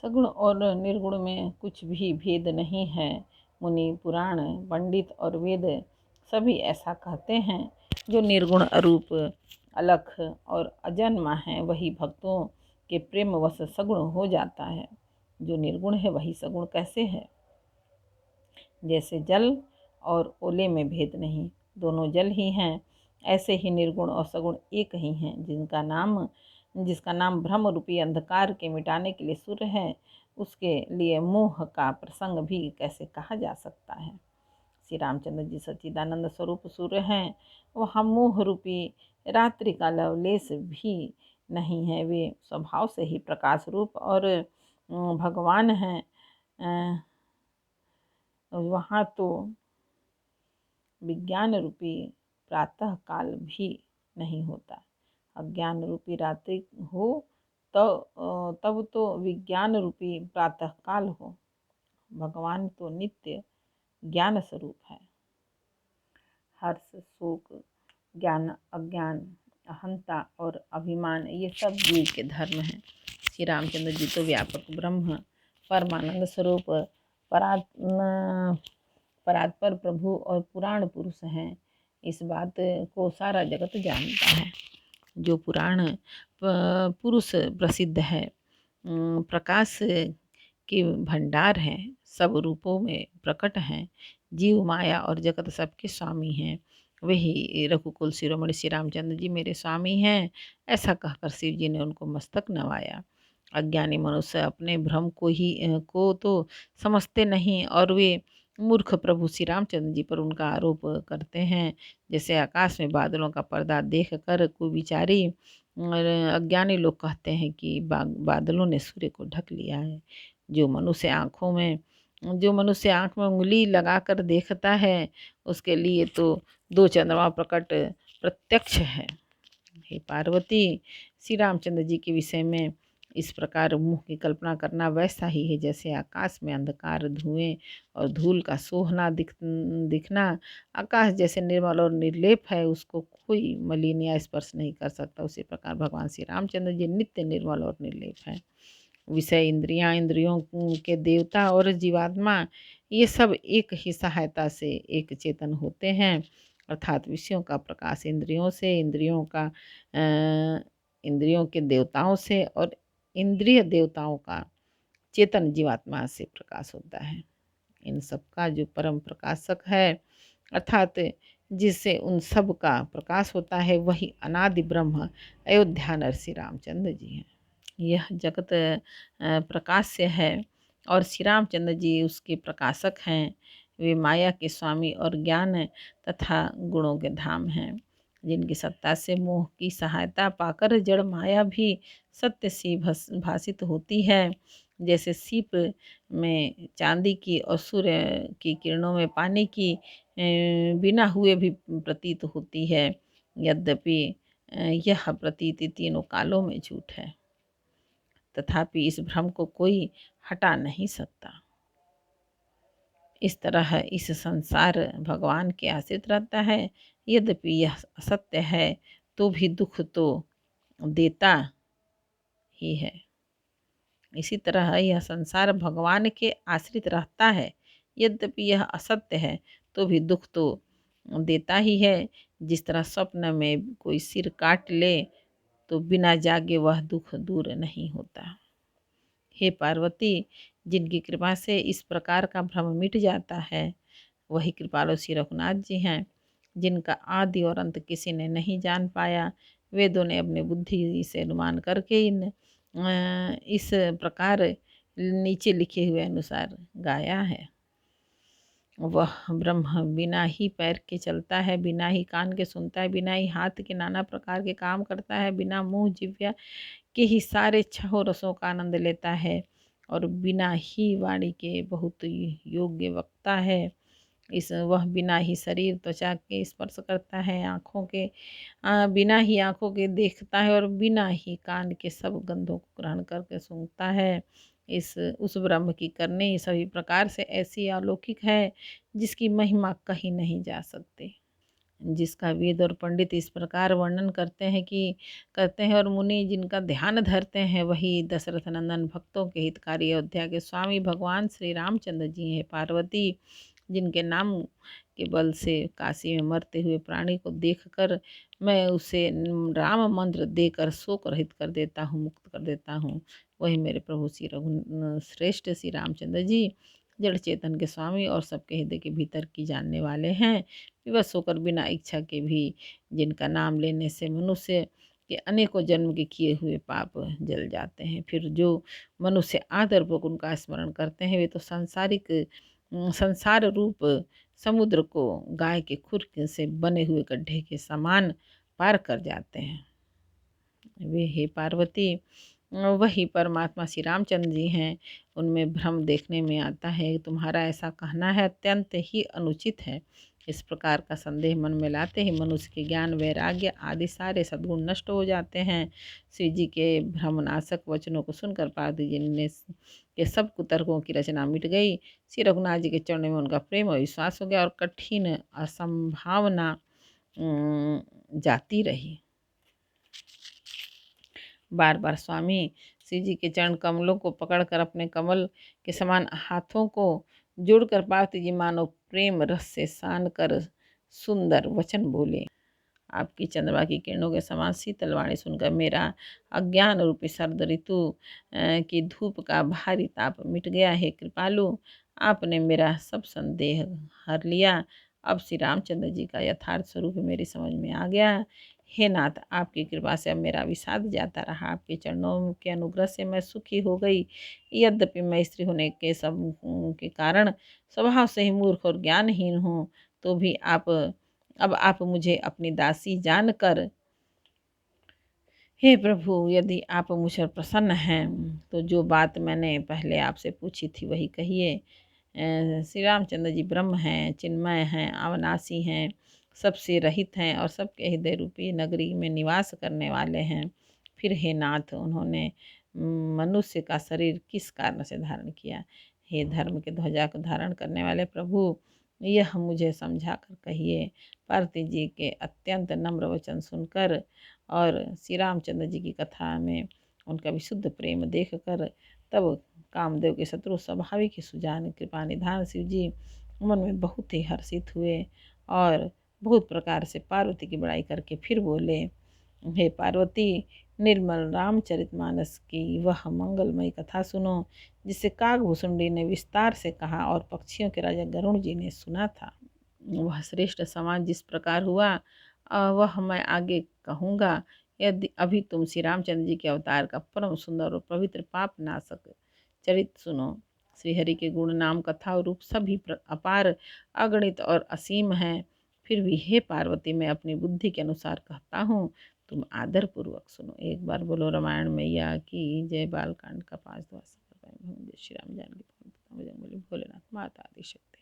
सगुण और निर्गुण में कुछ भी भेद नहीं है। मुनि, पुराण, पंडित और वेद सभी ऐसा कहते हैं। जो निर्गुण, अरूप, अलख और अजन्मा है वही भक्तों के प्रेम वश सगुण हो जाता है। जो निर्गुण है वही सगुण कैसे है? जैसे जल और ओले में भेद नहीं, दोनों जल ही हैं, ऐसे ही निर्गुण और सगुण एक ही हैं। जिसका नाम ब्रह्म रूपी अंधकार के मिटाने के लिए सूर्य है, उसके लिए मोह का प्रसंग भी कैसे कहा जा सकता है? श्री रामचंद्र जी सच्चिदानंद स्वरूप सूर्य हैं, वहाँ मोह रूपी रात्रि का लवलेश भी नहीं है। वे स्वभाव से ही प्रकाश रूप और भगवान हैं। वहाँ तो विज्ञान रूपी प्रातः काल भी नहीं होता। अज्ञान रूपी रात्रि हो तो तब तो विज्ञान रूपी प्रातः काल हो। भगवान तो नित्य ज्ञान स्वरूप है। हर्ष, शोक, ज्ञान, अज्ञान, अहंता और अभिमान ये सब जीव के धर्म हैं। श्री रामचंद्र जी तो व्यापक ब्रह्म, परमानंद स्वरूप, परात्पर प्रभु और पुराण पुरुष हैं। इस बात को सारा जगत जानता है। जो पुराण पुरुष प्रसिद्ध है, प्रकाश के भंडार हैं, सब रूपों में प्रकट हैं, जीव, माया और जगत सबके स्वामी हैं। वही रघुकुल शिरोमणि श्री रामचंद्र जी मेरे स्वामी हैं, ऐसा कहकर शिव जी ने उनको मस्तक नवाया। अज्ञानी मनुष्य अपने भ्रम को तो समझते नहीं और वे मूर्ख प्रभु श्री रामचंद्र जी पर उनका आरोप करते हैं। जैसे आकाश में बादलों का पर्दा देख कर कुविचारी और अज्ञानी लोग कहते हैं कि बादलों ने सूर्य को ढक लिया है। जो मनुष्य आँख में उंगली लगाकर देखता है, उसके लिए तो दो चंद्रमा प्रकट प्रत्यक्ष है। हे पार्वती, श्री रामचंद्र जी के विषय में इस प्रकार मुँह की कल्पना करना वैसा ही है जैसे आकाश में अंधकार, धुएं और धूल का सोहना दिखना। आकाश जैसे निर्मल और निर्लेप है, उसको कोई मलिन या स्पर्श नहीं कर सकता। उसी प्रकार भगवान श्री रामचंद्र जी नित्य निर्मल और निर्लेप है। विषय, इंद्रियां, इंद्रियों के देवता और जीवात्मा ये सब एक ही सहायता से एक चेतन होते हैं। अर्थात विषयों का प्रकाश इंद्रियों से, इंद्रियों के देवताओं से और इंद्रिय देवताओं का चेतन जीवात्मा से प्रकाश होता है। इन सब का जो परम प्रकाशक है, अर्थात जिससे उन सब का प्रकाश होता है, वही अनादि ब्रह्म अयोध्या नर श्री रामचंद्र जी हैं। यह जगत प्रकाश्य है और श्री रामचंद्र जी उसके प्रकाशक हैं। वे माया के स्वामी और ज्ञान तथा गुणों के धाम हैं, जिनकी सत्ता से मोह की सहायता पाकर जड़ माया भी सत्य सी भासित होती है। जैसे सीप में चांदी की और सूर्य की किरणों में पानी की बिना हुए भी प्रतीत होती है। यद्यपि यह प्रतीति तीनों कालों में झूठ है, तथापि इस भ्रम को कोई हटा नहीं सकता। इस तरह इस संसार भगवान के आश्रित रहता है। यद्यपि यह असत्य है तो भी दुख तो देता ही है। इसी तरह यह संसार भगवान के आश्रित रहता है। यद्यपि यह असत्य है तो भी दुख तो देता ही है। जिस तरह स्वप्न में कोई सिर काट ले तो बिना जागे वह दुख दूर नहीं होता। हे पार्वती, जिनकी कृपा से इस प्रकार का भ्रम मिट जाता है, वही कृपालु श्री रघुनाथ जी हैं, जिनका आदि और अंत किसी ने नहीं जान पाया। वेदों ने अपने बुद्धि से अनुमान करके इस प्रकार नीचे लिखे हुए अनुसार गाया है। वह ब्रह्म बिना ही पैर के चलता है, बिना ही कान के सुनता है, बिना ही हाथ के नाना प्रकार के काम करता है, बिना मुँह जिह्वा के ही सारे छहों रसों का आनंद लेता है और बिना ही वाणी के बहुत योग्य वक्ता है। वह बिना ही शरीर त्वचा के स्पर्श करता है, बिना ही आँखों के देखता है और बिना ही कान के सब गंधों को ग्रहण करके सूंघता है। उस ब्रह्म की करने सभी प्रकार से ऐसी अलौकिक है जिसकी महिमा कहीं नहीं जा सकती। जिसका वेद और पंडित इस प्रकार वर्णन करते हैं और मुनि जिनका ध्यान धरते हैं, वही दशरथ नंदन भक्तों के हितकारी अयोध्या के स्वामी भगवान श्री रामचंद्र जी हैं। पार्वती, जिनके नाम के बल से काशी में मरते हुए प्राणी को देखकर मैं उसे राम मंत्र देकर शोक रहित कर देता हूँ, मुक्त कर देता हूँ, वही मेरे प्रभु श्री श्रेष्ठ श्री रामचंद्र जी जड़ चेतन के स्वामी और सबके हृदय के भीतर की जानने वाले हैं। विवश होकर बिना इच्छा के भी जिनका नाम लेने से मनुष्य के अनेकों जन्म के किए हुए पाप जल जाते हैं। फिर जो मनुष्य आदरपूर्वक उनका स्मरण करते हैं, वे तो संसार रूप समुद्र को गाय के खुर से बने हुए गड्ढे के समान पार कर जाते हैं। वे हे पार्वती वही परमात्मा श्री रामचंद्र जी हैं। उनमें भ्रम देखने में आता है। तुम्हारा ऐसा कहना है अत्यंत ही अनुचित है। इस प्रकार का संदेह मन में लाते ही मनुष्य के ज्ञान, वैराग्य आदि सारे सद्गुण नष्ट हो जाते हैं। श्री जी के भ्रमनाशक वचनों को सुनकर पार्वती जी ने के सब कुतर्कों की रचना मिट गई। श्री रघुनाथ जी के चरणों में उनका प्रेम और विश्वास हो गया और कठिन असंभावना जाती रही। बार बार स्वामी श्री जी के चरण कमलों को पकड़कर अपने कमल के समान हाथों को जोड़कर पार्वती जी मानो प्रेम रस से सान कर सुंदर वचन बोले। आपकी चंद्रमा की किरणों के समान शीतल वाणी सुनकर मेरा अज्ञान रूपी शरद ऋतु की धूप का भारी ताप मिट गया है। कृपालु, आपने मेरा सब संदेह हर लिया। अब श्री रामचंद्र जी का यथार्थ स्वरूप मेरी समझ में आ गया। हे नाथ, आपकी कृपा से अब मेरा विषाद जाता रहा। आपके चरणों के अनुग्रह से मैं सुखी हो गई। यद्यपि मैं स्त्री होने के सब के कारण स्वभाव से ही मूर्ख और ज्ञानहीन हूँ, तो भी अब आप मुझे अपनी दासी जानकर, हे प्रभु, यदि आप मुझ पर प्रसन्न हैं तो जो बात मैंने पहले आपसे पूछी थी वही कहिए। श्री रामचंद्र जी ब्रह्म हैं, चिन्मय हैं, अविनाशी हैं, सबसे रहित हैं और सबके हृदय रूपी नगरी में निवास करने वाले हैं। फिर हे नाथ, उन्होंने मनुष्य का शरीर किस कारण से धारण किया? हे धर्म के ध्वजा को धारण करने वाले प्रभु, यह मुझे समझा कर कहिए। पार्वती जी के अत्यंत नम्र वचन सुनकर और श्री रामचंद्र जी की कथा में उनका विशुद्ध प्रेम देखकर तब कामदेव के शत्रु स्वाभाविक ही सुजान कृपा निधान शिव जी मन में बहुत ही हर्षित हुए और बहुत प्रकार से पार्वती की बड़ाई करके फिर बोले। हे पार्वती, निर्मल रामचरितमानस की वह मंगलमयी कथा सुनो जिसे कागभूषुंडी ने विस्तार से कहा और पक्षियों के राजा गरुण जी ने सुना था। वह श्रेष्ठ समाज जिस प्रकार हुआ वह मैं आगे कहूँगा। यदि अभी तुम श्री रामचंद्र जी के अवतार का परम सुंदर और पवित्र पाप नाशक चरित सुनो। श्रीहरि के गुण नाम कथा और रूप सभी अपार, अगणित और असीम हैं। फिर भी हे पार्वती, मैं अपनी बुद्धि के अनुसार कहता हूँ, तुम आदर पूर्वक सुनो। एक बार बोलो रामायण मैया की जय। बालकांड का 5वां श्री राम जानकी भोलेनाथ माता आदि शक्ति।